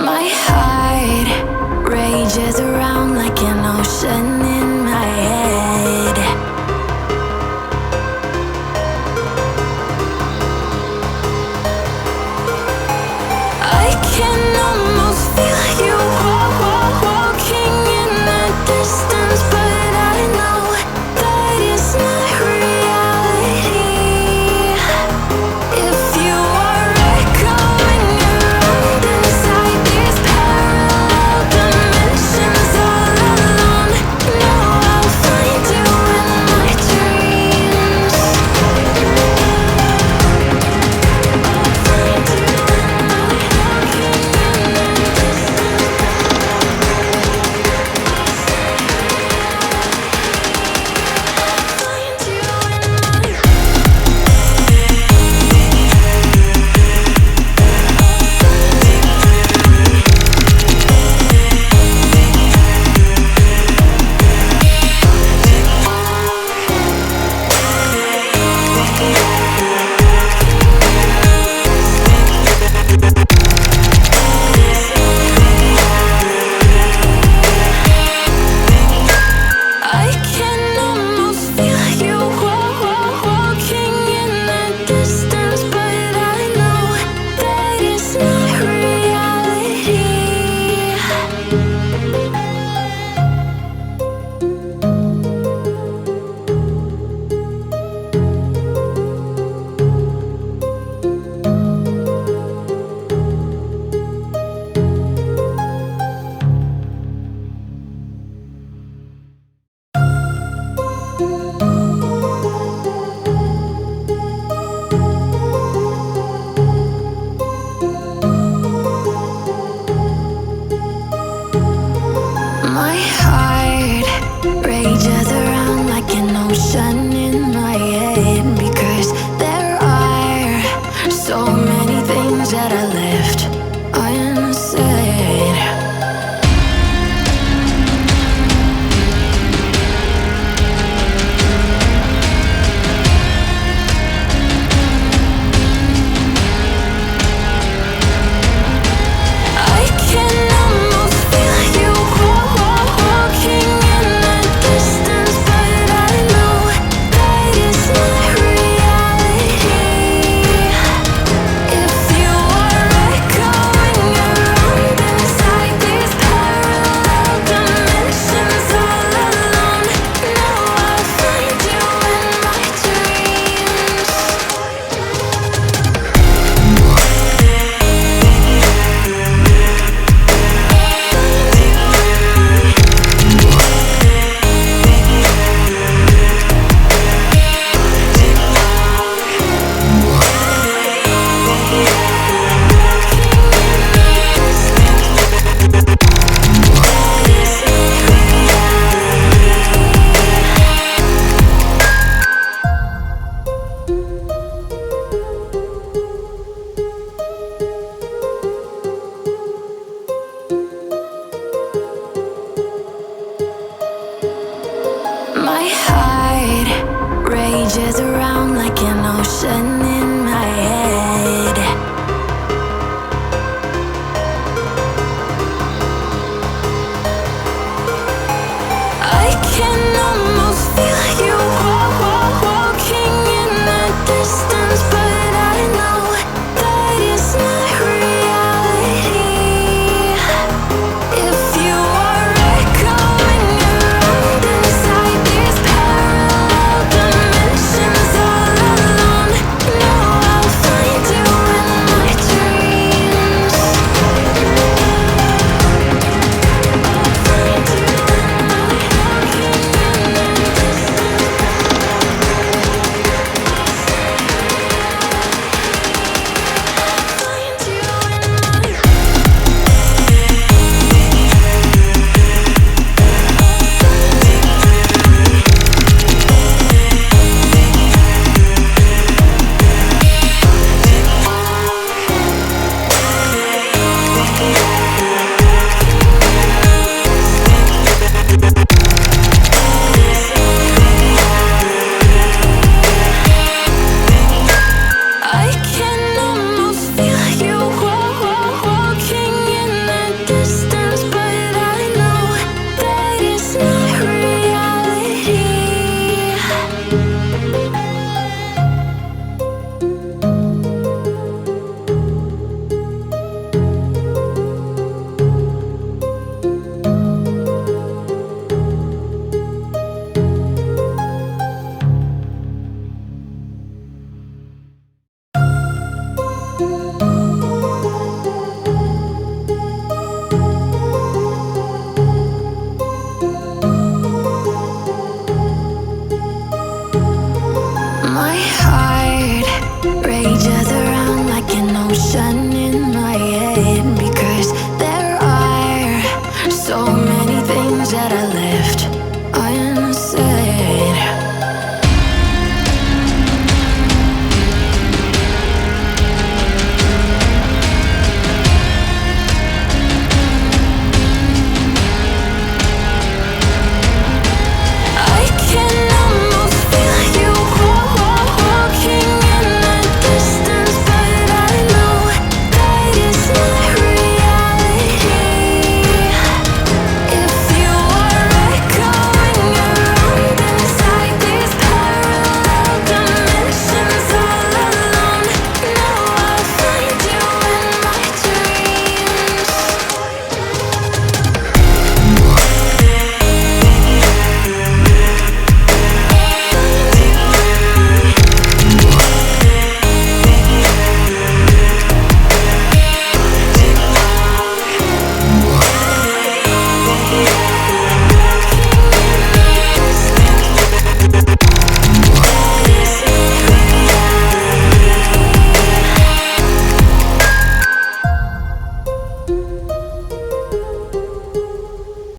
My heart rages around like an ocean in my head. I can almost feel you walking in the distance, but I know that it's not reality. If you are echoing around inside these parallel dimensions all alone, know I'll find you in my dreams. I'll find you in my walking in the I can almost feel you walking in the distance, but I know that it's not reality. My heart rages around like an ocean in my head, because there are so many things that I left unsaid. I can almost feel you walking in the distance, but I know that it's not reality. If you are echoing around inside these parallel dimensions all alone, know I'll find you in my dreams. My heart rages around